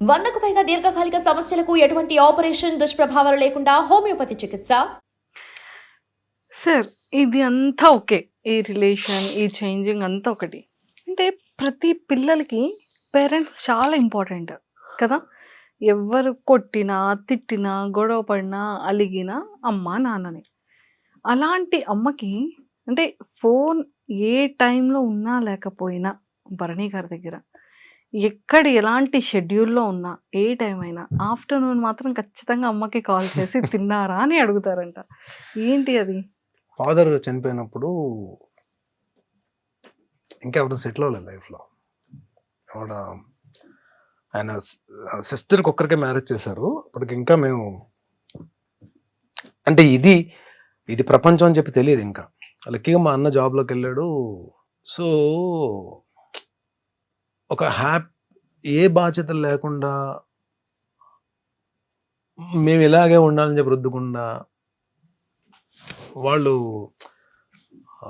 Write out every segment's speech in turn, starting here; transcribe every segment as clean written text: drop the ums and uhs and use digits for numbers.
100కు పైగా దీర్ఘకాలిక సమస్యలకు ఎటువంటి ఆపరేషన్ దుష్ప్రభావాలు లేకుండా హోమియోపతి చికిత్స. సార్ ఇది అంతా ఓకే. ఈ రిలేషన్, ఈ చేంజింగ్ అంతా ఒకటి. అంటే ప్రతి పిల్లలకి పేరెంట్స్ చాలా ఇంపార్టెంట్ కదా! ఎవ్వరు కొట్టినా, తిట్టినా, గొడవ పడినా, అలిగినా అమ్మ, నాన్ననే. అలాంటి అమ్మకి అంటే ఫోన్ ఏ టైంలో ఉన్నా లేకపోయినా భరణి గారి దగ్గర ఎక్కడ ఎలాంటి షెడ్యూల్‌లో ఉన్నా, ఏ టైం అయినా ఆఫ్టర్‌నూన్ మాత్రం ఖచ్చితంగా అమ్మకి కాల్ చేసి తిన్నారా అని అడుగుతారంట. ఏంటి అది? ఫాదర్ చనిపోయినప్పుడు ఇంకెవరు సెటిల్ అవ్వలేదు లైఫ్లో. ఆవిడ ఆయన సిస్టర్కి ఒక్కరికే మ్యారేజ్ చేశారు. అప్పటికి ఇంకా మేము అంటే ఇది ప్రపంచం అని చెప్పి తెలియదు ఇంకా. లక్కీగా మా అన్న జాబ్లోకి వెళ్ళాడు. సో ఒక ఏ బాధ్యతలు లేకుండా మేము ఇలాగే ఉండాలని చెప్పి రుద్దకుండా వాళ్ళు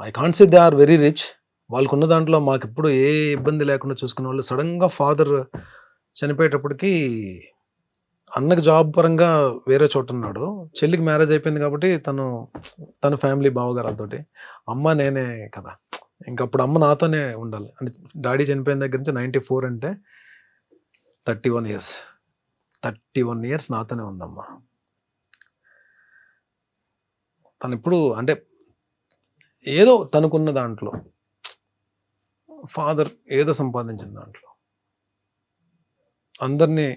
I can't say they are very rich. వాళ్ళకున్న దాంట్లో మాకు ఎప్పుడు ఏ ఇబ్బంది లేకుండా చూసుకునే వాళ్ళు. సడన్గా ఫాదర్ చనిపోయేటప్పటికి అన్నకి జాబ్ పరంగా వేరే చోట ఉన్నాడు. చెల్లికి మ్యారేజ్ అయిపోయింది కాబట్టి తన ఫ్యామిలీ బావగారాలతోటి. అమ్మ నేనే కదా, ఇంకప్పుడు అమ్మ నాతోనే ఉండాలి. అంటే డాడీ చనిపోయిన దగ్గర నుంచి 94 అంటే 31 ఇయర్స్. 31 ఇయర్స్ నాతోనే ఉందమ్మా. తను ఇప్పుడు అంటే ఏదో తనకున్న దాంట్లో ఫాదర్ ఏదో సంపాదించిన దాంట్లో అందరినీ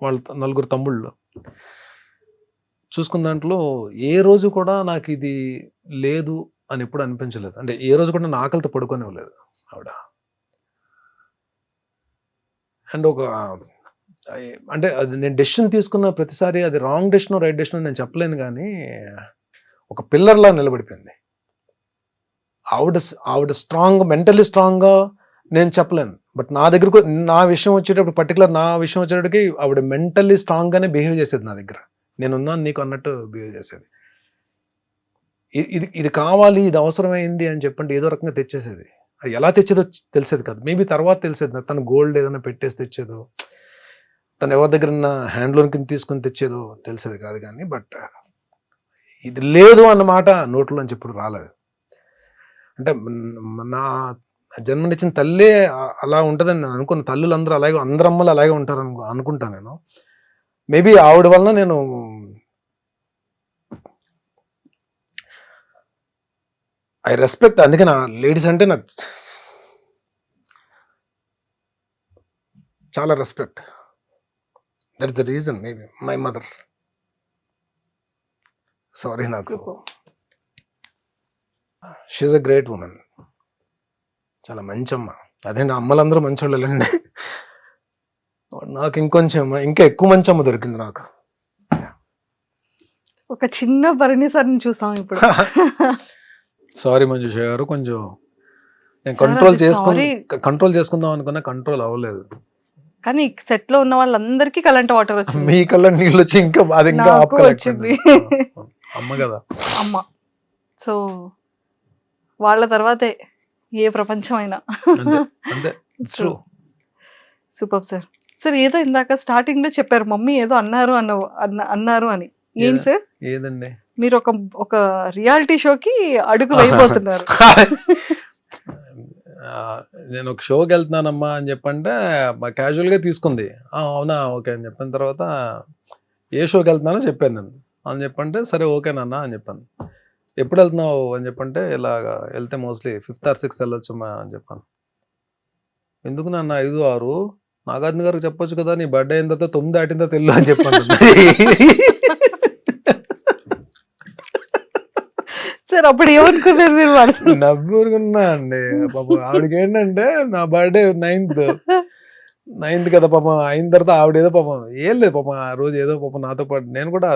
వాళ్ళ నలుగురు తమ్ముళ్ళు చూసుకున్న దాంట్లో ఏ రోజు కూడా నాకు ఇది లేదు అని ఎప్పుడు అనిపించలేదు. అంటే ఏ రోజు కూడా నా ఆకలితో పడుకోనివ్వలేదు ఆవిడ. అండ్ అంటే అది నేను డెసిషన్ తీసుకున్న ప్రతిసారి అది రాంగ్ డెసిషన్ రైట్ డెసిషన్ నేను చెప్పలేను, కానీ ఒక పిల్లర్లా నిలబడిపోయింది. ఆవిడ స్ట్రాంగ్, మెంటల్లీ స్ట్రాంగ్గా నేను చెప్పలేను. బట్ నా విషయం వచ్చేటప్పుడు, పర్టికులర్ నా విషయం వచ్చేటప్పటికి ఆవిడ మెంటల్లీ స్ట్రాంగ్గానే బిహేవ్ చేసేది నా దగ్గర. నేనున్నాను నీకు అన్నట్టు బిహేవ్ చేసేది. ఇది కావాలి, ఇది అవసరమైంది అని చెప్పండి ఏదో రకంగా తెచ్చేసేది. అది ఎలా తెచ్చేదో తెలిసేది కాదు. మేబీ తర్వాత తెలిసేది. తను గోల్డ్ ఏదైనా పెట్టేసి తెచ్చేదో, తను ఎవరి దగ్గర హ్యాండ్లోన్ కింద తీసుకొని తెచ్చేదో తెలిసేది కాదు. కానీ బట్ ఇది లేదు అన్నమాట నోట్లో నుంచి ఎప్పుడు రాలేదు. అంటే నా జన్మనిచ్చిన తల్లే అలా ఉంటుందని నేను అనుకున్న. తల్లులందరూ అలాగే, అందరు అమ్మలు అలాగే ఉంటారు అనుకుంటాను నేను. మేబీ ఆవిడ వలన నేను ఐ రెస్పెక్ట్. అందుకే నా లేడీస్ అంటే నాకు చాలా respect. That is the reason. Maybe my mother. Sorry, నాకు షీఈ్ అ గ్రేట్ ఉమెన్. చాలా మంచి అమ్మ. అదేంటి అమ్మలందరూ మంచోళ్ళండి. నాకు ఇంకా ఎక్కువ మంచి అమ్మ దొరికింది నాకు. ఒక చిన్న భరణి సార్ని చూసాం ఇప్పుడు. సారీ మంజుష గారు, కొంచెం నేను కంట్రోల్ చేసుకుందాం అనుకున్నా, కంట్రోల్ అవ్వలేదు. కానీ సెట్ లో ఉన్న వాళ్ళందరికీ కరెంట్ వాటర్ వచ్చింది. మీ కళ్ళ నీళ్ళు వచ్చి ఇంకా అది ఇంకా వచ్చింది. అమ్మ కదా, అమ్మ. సో వాళ్ళ తర్వాతే ఏ ప్రపంచం అయినా. అంతే. Super sir. సార్ ఏదో ఇందాక స్టార్టింగ్ లో చెప్పారు మమ్మీ ఏదో అన్నారు అని. ఏం సార్? ఏదండి? మీరు ఒక రియాలిటీ షోకి అడుగు వేయబోతున్నారు. నేను ఒక షోకి వెళ్తున్నానమ్మా అని చెప్పంటే క్యాజువల్ గా తీసుకుంది. అవునా, ఓకే అని చెప్పిన తర్వాత ఏ షోకి వెళ్తున్నానో చెప్పాను నేను. అని చెప్పంటే సరే ఓకేనన్నా అని చెప్పాను. ఎప్పుడు వెళ్తున్నావు అని చెప్పంటే ఇలాగా వెళ్తే మోస్ట్లీ 5th or 6th వెళ్ళొచ్చమ్మా అని చెప్పాను. ఎందుకు నాన్న 5, 6? నాగార్జున గారికి చెప్పొచ్చు కదా, నీ బర్త్డే అయిన తర్వాత 9 దాటిన తర్వాత వెళ్ళు అని చెప్పాను. సార్ అప్పుడు ఏమనుకున్నారు మీరు? నవ్వుకున్నా అండి. పాపం ఆవిడకి ఏంటంటే నా బర్త్డే 9th కదా పాపం. అయిన తర్వాత ఆవిడేదో పాపం ఏం లేదు పాపం ఆ రోజు ఏదో పాపం నాతో పాటు నేను కూడా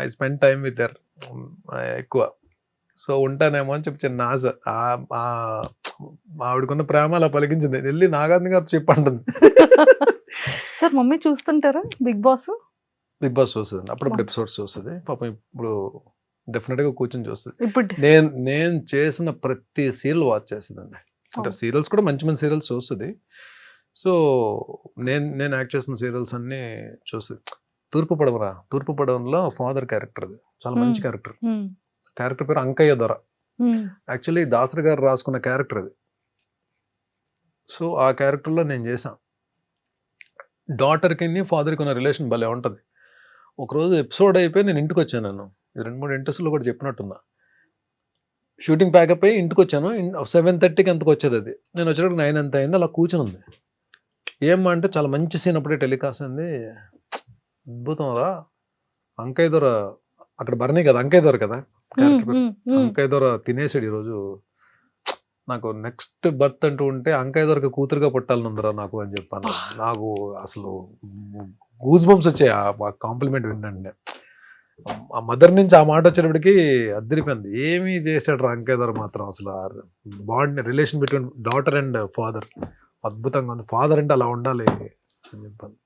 I spend time with her ఎక్కువ. సో ఉంటానేమో అని చెప్పి చిన్న ఆశ. ఆవిడకున్న ప్రేమ అలా పలికించింది. వెళ్ళి నాగార్జున గారు చెప్పంటుంది. సార్ మమ్మీ చూస్తుంటారా బిగ్ బాస్? బిగ్ బాస్ చూస్తుంది, అప్పుడప్పుడు ఎపిసోడ్స్ చూస్తుంది. పాపం ఇప్పుడు డెఫినెట్ గా కూర్చొని చూస్తుంది. ఇప్పుడు నేను చేసిన ప్రతి సీరియల్ వాచ్ చేస్తుందండి. అంటే సీరియల్స్ కూడా మంచి మంచి సీరియల్స్ చూస్తుంది. సో నేను యాక్ట్ చేసిన సీరియల్స్ అన్నీ చూసి తూర్పు పడవలో ఫాదర్ క్యారెక్టర్, అది చాలా మంచి క్యారెక్టర్. క్యారెక్టర్ పేరు అంకయ్య దొర. యాక్చువల్లీ దాసరి గారు రాసుకున్న క్యారెక్టర్ అది. సో ఆ క్యారెక్టర్లో నేను చేశాను. డాటర్కి ఫాదర్కి ఉన్న రిలేషన్ భలే ఉంటుంది. ఒకరోజు ఎపిసోడ్ అయిపోయి నేను ఇంటికి వచ్చాను. నేను 2-3 ఇంట్రెస్ట్లో కూడా చెప్పినట్టున్నా. షూటింగ్ ప్యాకప్ అయ్యి ఇంటికి వచ్చాను. 7:30కి ఎంతకు వచ్చేది అది. నేను వచ్చేటప్పుడు 9 ఎంత అయింది. అలా కూర్చుని ఉంది. ఏమ్మా అంటే చాలా మంచి సీన్ అప్పుడే టెలికాస్ట్ అయింది. అద్భుతం రా, అంకయ్య దొర అక్కడ బర్నీ కదా, అంకయ్య దొర కదా క్యారెక్టర్ పేరు. అంకయ్య దొర తినేసాడు ఈరోజు. నాకు నెక్స్ట్ బర్త్ అంటూ ఉంటే అంకయ్య దొరకి కూతురుగా పుట్టాలని ఉందిరా నాకు అని చెప్పాను. నాకు అసలు గూస్ బంప్స్ వచ్చాయి ఆ కాంప్లిమెంట్ వినండి. ఆ మదర్ నుంచి ఆ మాట వచ్చేటప్పటికి అద్దరిపోయింది. ఏమీ చేశాడు రా అంకయ్య దొర మాత్రం. అసలు bond relation between daughter and father అద్భుతంగా ఉంది. ఫాదర్ అంటే అలా ఉండాలి అని చెప్పాను.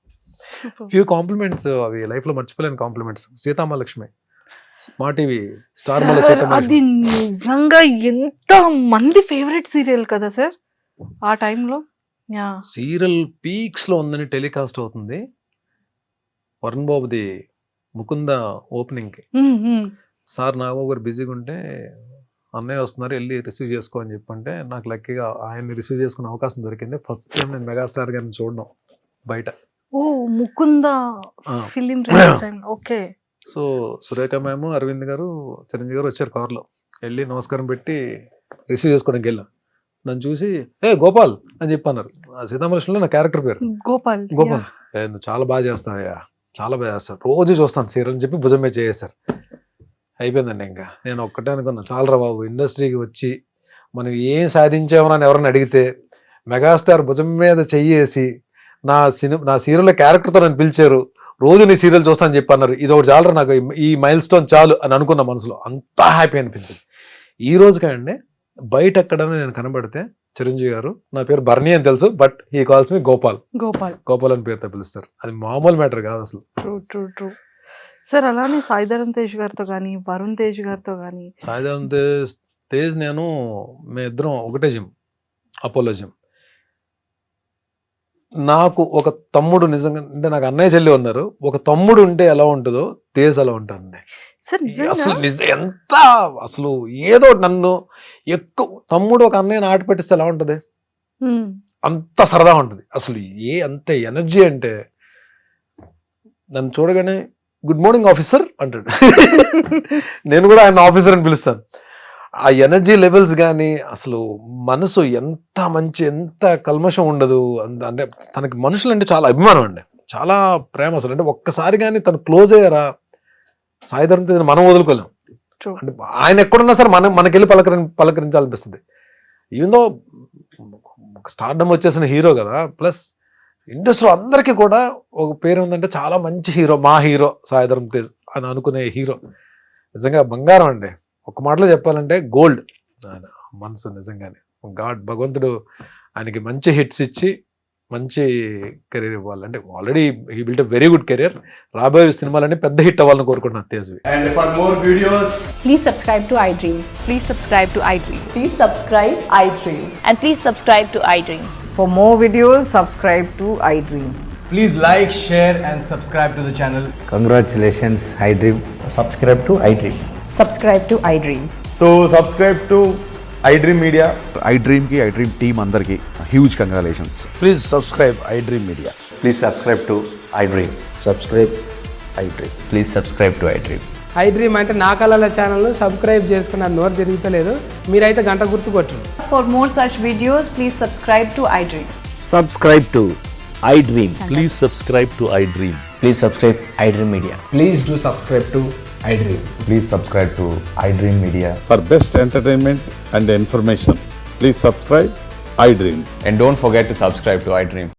ఫ్యూ కాంప్లిమెంట్స్, అవి లైఫ్ లో మర్చిపోలేని కాంప్లిమెంట్స్. సీతామహాలక్ష్మి మా టీవీ స్టార్ Sir, అది నిజంగా ఎంత మంది ఫేవరెట్ సీరియల్ కదా సార్ ఆ టైంలో. సీరియల్ పీక్స్ లో ఉందని టెలికాస్ట్ అవుతుంది. వరుణ్ బాబుది ముకుంద ఓపెనింగ్ కి సార్ నాగబాబు గారు బిజీగా ఉంటే అన్నయ్య వస్తున్నారు వెళ్ళి రిసీవ్ చేసుకో అని చెప్పంటే నాకు లక్కీగా ఆయన్ని రిసీవ్ చేసుకునే అవకాశం దొరికింది. ఫస్ట్ టైం నేను మెగాస్టార్ గారిని చూడడం బయట. ఓ Mukunda film. Okay. So Surekha ma'am, Aravind garu, Chiranjeevi గారు వచ్చారు కార్లో. వెళ్ళి నమస్కారం పెట్టి రిసీవ్ చేసుకోవడానికి వెళ్ళాం. నన్ను చూసి గోపాల్ అని చెప్పి అన్నారు. సీతామహాలక్ష్మిలో నా క్యారెక్టర్ పేరు గోపాల్. నువ్వు చాలా బాగా చేస్తావయ్యా, చాలా బాగా చేస్తాను, రోజు చూస్తాను సీరియల్ అని చెప్పి భుజం మీద చేసేసారు. అయిపోయిందండి. ఇంకా నేను ఒక్కటే అనుకున్నా, చాలరా బాబు ఇండస్ట్రీకి వచ్చి మనం ఏం సాధించామని ఎవరైనా అడిగితే మెగాస్టార్ భుజం మీద చెయ్యేసి నా సీరియల్ క్యారెక్టర్తో నన్ను పిలిచారు, రోజు నీ సీరియల్ చూస్తానని చెప్పి అన్నారు. ఇది ఒకటి చాలరా నాకు, ఈ మైల్ స్టోన్ చాలు అని అనుకున్న మనసులో. అంతా హ్యాపీ అనిపించింది. ఈ రోజు కండి బయట ఎక్కడైనా నేను కనబడితే చిరంజీవి గారు నా పేరు బర్నీ అని తెలుసు, బట్ హీ కాల్స్ మీ గోపాల్ అని పేరుతో పిలుస్తారు. అది మామూలు మ్యాటర్ కాదు అసలు. True sir. అలానే సాయిధరమ్ తేజ్ గారితో కానీ వరుణ్ తేజ్ గారితో కానీ. సాయిధరమ్ తేజ్ నేను మీ ఇద్దరం ఒకటే జిమ్, అపోలో జిమ్. నాకు ఒక తమ్ముడు నిజంగా అంటే నాకు అన్నయ్య చెల్లి ఉన్నారు. ఒక తమ్ముడు ఉంటే ఎలా ఉంటుందో తేజ్ అలా ఉంటానండి. అసలు ఎంత అసలు ఏదో నన్ను ఎక్కువ తమ్ముడు ఒక అన్నయ్యని ఆట పెట్టిస్తే ఎలా ఉంటది, అంత సరదా ఉంటుంది. అసలు అంత ఎనర్జీ అంటే నన్ను చూడగానే గుడ్ మార్నింగ్ ఆఫీసర్ అంటాడు. నేను కూడా ఆయన ఆఫీసర్ అని పిలుస్తాను. ఆ ఎనర్జీ లెవెల్స్ కానీ అసలు మనసు ఎంత మంచి, ఎంత కల్మషం ఉండదు. అంటే తనకి మనుషులు అంటే చాలా అభిమానం అండి, చాలా ప్రేమ. అసలు అంటే ఒక్కసారి కానీ తను క్లోజ్ అయ్యారా సాయిధరమ్ తేజ్ మనం వదులుకోలేం. అంటే ఆయన ఎక్కడున్నా సరే మనకెళ్ళి పలకరించాలనిపిస్తుంది. ఈవెన్ దో స్టార్డమ్ వచ్చేసిన హీరో కదా, ప్లస్ ఇండస్ట్రీలో అందరికీ కూడా ఒక పేరు ఉందంటే చాలా మంచి హీరో, మా హీరో సాయిధరమ్ తేజ్ అని అనుకునే హీరో. నిజంగా బంగారం అండి. ఒక మాటలో చెప్పాలంటే గోల్డ్. ఆయన మనసు నిజంగానే భగవంతుడు ఆయనకి మంచి హిట్స్ ఇచ్చి మంచి కెరీర్ ఇవ్వాలంటే already he built a very good career. రాబోయే సినిమాలన్నీ పెద్ద హిట్ అవ్వాలని కోరుకుంటున్నాను Tejvi. And for more videos, please subscribe to iDream. Please subscribe to iDream. Please subscribe iDream. And please subscribe to iDream. For more videos, subscribe to iDream. please like, share and subscribe to the channel. Congratulations, iDream. Subscribe to iDream. Subscribe to iDream. So subscribe to iDream Media. iDream ki iDream team andarki huge congratulations. Please subscribe iDream Media. Please subscribe to iDream. Subscribe iDream. Please subscribe to iDream. iDream అంటే నా కళల channel subscribe చేసుకున్న నోరు తిరుగుతలేదు, మీరైతే గంట గుర్తు కొట్టండి. For more such videos, please subscribe to iDream. Subscribe to iDream. Please subscribe to iDream. Please subscribe iDream Media. Please do subscribe to iDream. Please subscribe to iDream Media. For best entertainment and information, please subscribe iDream. And don't forget to subscribe to iDream.